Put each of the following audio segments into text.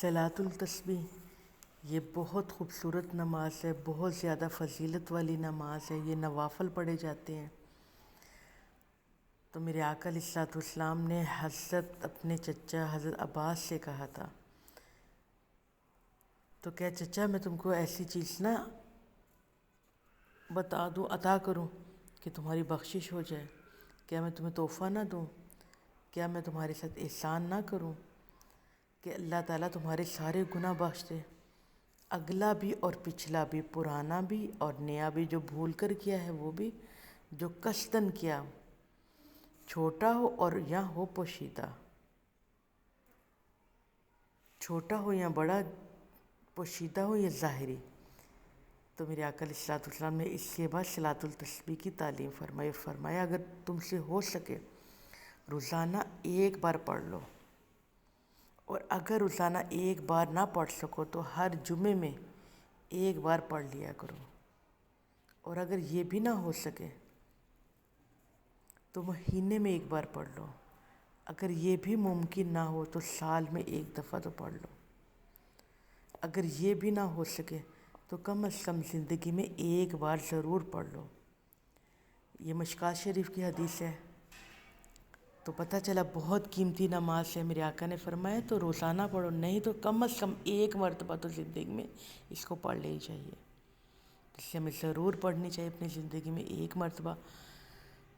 صلاۃ التسبیح یہ بہت خوبصورت نماز ہے، بہت زیادہ فضیلت والی نماز ہے۔ یہ نوافل پڑھے جاتے ہیں۔ تو میرے آقا علیہ الصلوۃ والسلام نے حضرت اپنے چچا حضرت عباس سے کہا تھا، تو کیا چچا میں تم کو ایسی چیز نہ بتا دوں، عطا کروں کہ تمہاری بخشش ہو جائے؟ کیا میں تمہیں تحفہ نہ دوں؟ کیا میں تمہارے ساتھ احسان نہ کروں کہ اللہ تعالیٰ تمہارے سارے گناہ بخش دے، اگلا بھی اور پچھلا بھی، پرانا بھی اور نیا بھی، جو بھول کر کیا ہے وہ بھی، جو قصداً کیا، چھوٹا ہو اور یا ہو پوشیدہ، چھوٹا ہو یا بڑا، پوشیدہ ہو یا ظاہری۔ تو میرے آقا علیہ الصلوۃ والسلام نے اس کے بعد صلاۃ التسبیح کی تعلیم فرمایا اگر تم سے ہو سکے روزانہ ایک بار پڑھ لو، اور اگر روزانہ ایک بار نہ پڑھ سکو تو ہر جمعے میں ایک بار پڑھ لیا کرو، اور اگر یہ بھی نہ ہو سکے تو مہینے میں ایک بار پڑھ لو، اگر یہ بھی ممکن نہ ہو تو سال میں ایک دفعہ تو پڑھ لو، اگر یہ بھی نہ ہو سکے تو کم از کم زندگی میں ایک بار ضرور پڑھ لو۔ یہ مشکوٰۃ شریف کی حدیث ہے۔ تو پتہ چلا بہت قیمتی نماز ہے۔ میرے آقا نے فرمایا تو روزانہ پڑھو، نہیں تو کم از کم ایک مرتبہ تو زندگی میں اس کو پڑھ لے چاہیے۔ اس لیے ہمیں ضرور پڑھنی چاہیے اپنی زندگی میں ایک مرتبہ،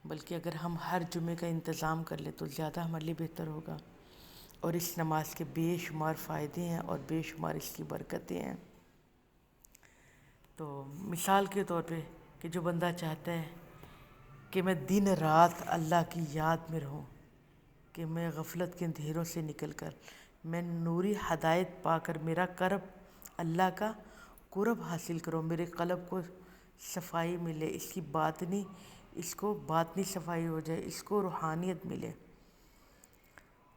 بلکہ اگر ہم ہر جمعے کا انتظام کر لیں تو زیادہ ہمارے لیے بہتر ہوگا۔ اور اس نماز کے بے شمار فائدے ہیں اور بے شمار اس کی برکتیں ہیں۔ تو مثال کے طور پہ کہ جو بندہ چاہتا ہے کہ میں دن رات اللہ کی یاد میں رہوں، کہ میں غفلت کے اندھیروں سے نکل کر میں نوری ہدایت پا کر میرا قرب، اللہ کا قرب حاصل کروں، میرے قلب کو صفائی ملے، اس کو باطنی صفائی ہو جائے، اس کو روحانیت ملے،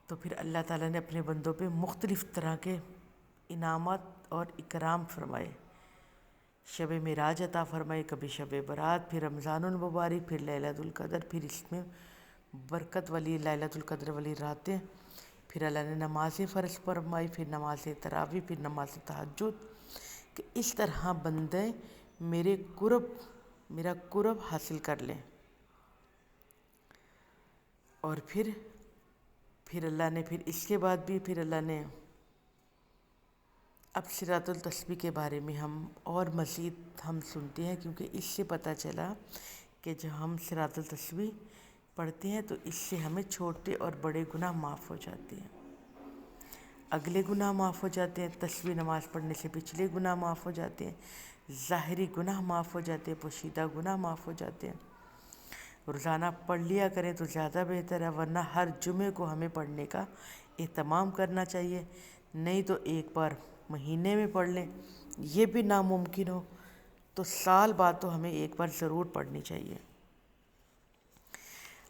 تو پھر اللہ تعالیٰ نے اپنے بندوں پہ مختلف طرح کے انعامات اور اکرام فرمائے۔ شب معراج عطا فرمائی، کبھی شب برات، پھر رمضان المبارک، پھر لیلۃ القدر، پھر اس میں برکت والی لیلۃ القدر والی راتیں، پھر اللہ نے نمازیں فرض فرمائی، پھر نماز تراویح، پھر نماز تہجد، کہ اس طرح بندے میرا قرب حاصل کر لیں۔ اور پھر اللہ نے اس کے بعد بھی پھر اللہ نے اب صلاۃ التسبیح کے بارے میں اور مزید ہم سنتے ہیں، کیونکہ اس سے پتہ چلا کہ جب ہم صلاۃ التسبیح پڑھتے ہیں تو اس سے ہمیں چھوٹے اور بڑے گناہ معاف ہو جاتے ہیں، اگلے گناہ معاف ہو جاتے ہیں، تسبیح نماز پڑھنے سے پچھلے گناہ معاف ہو جاتے ہیں، ظاہری گناہ معاف ہو جاتے ہیں، پوشیدہ گناہ معاف ہو جاتے ہیں۔ روزانہ پڑھ لیا کریں تو زیادہ بہتر ہے، ورنہ ہر جمعے کو ہمیں پڑھنے کا اہتمام کرنا چاہیے، نہیں تو ایک بار مہینے میں پڑھ لیں، یہ بھی ناممکن ہو تو سال بعد تو ہمیں ایک بار ضرور پڑھنی چاہیے۔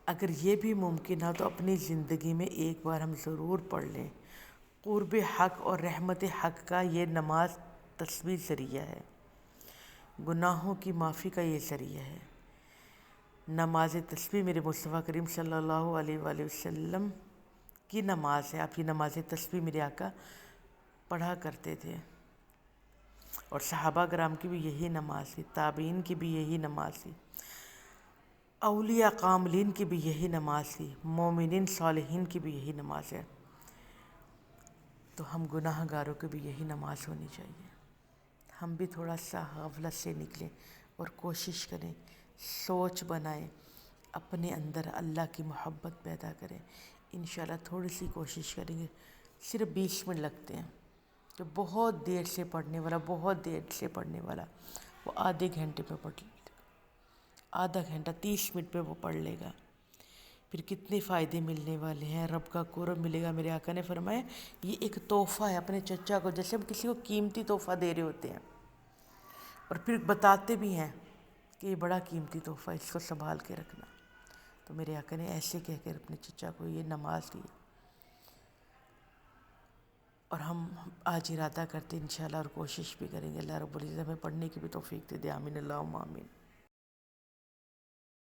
اگر یہ بھی ممکن ہو تو اپنی زندگی میں ایک بار ہم ضرور پڑھ لیں۔ قرب حق اور رحمت حق کا یہ نماز تسبیح ذریعہ ہے، گناہوں کی معافی کا یہ ذریعہ ہے۔ نماز تسبیح میرے مصطفیٰ کریم صلی اللہ علیہ وآلہ وسلم کی نماز ہے۔ آپ یہ نماز تسبیح میرے آقا پڑھا کرتے تھے، اور صحابہ کرام کی بھی یہی نماز تھی، تابعین کی بھی یہی نماز تھی، اولیاء کاملین کی بھی یہی نماز تھی، مومنین صالحین کی بھی یہی نماز ہے۔ تو ہم گناہ گاروں کی بھی یہی نماز ہونی چاہیے۔ ہم بھی تھوڑا سا غفلت سے نکلیں اور کوشش کریں، سوچ بنائیں، اپنے اندر اللہ کی محبت پیدا کریں۔ انشاءاللہ تھوڑی سی کوشش کریں گے، صرف 20 منٹ لگتے ہیں، تو بہت دیر سے پڑھنے والا وہ آدھے گھنٹے پہ پڑھ لے گا، آدھا گھنٹہ 30 منٹ پہ وہ پڑھ لے گا، پھر کتنے فائدے ملنے والے ہیں، رب کا قرب ملے گا۔ میرے آقا نے فرمایا یہ ایک تحفہ ہے اپنے چچا کو، جیسے ہم کسی کو قیمتی تحفہ دے رہے ہوتے ہیں، اور پھر بتاتے بھی ہیں کہ یہ بڑا قیمتی تحفہ ہے، اس کو سنبھال کے رکھنا۔ تو میرے آقا نے ایسے کہہ کر اپنے چچا کو یہ نماز دی، اور ہم آج ارادہ کرتے ہیں انشاءاللہ، اور کوشش بھی کریں گے اللہ رب العزت ہمیں پڑھنے کی بھی توفیق دے، آمین اللہم آمین۔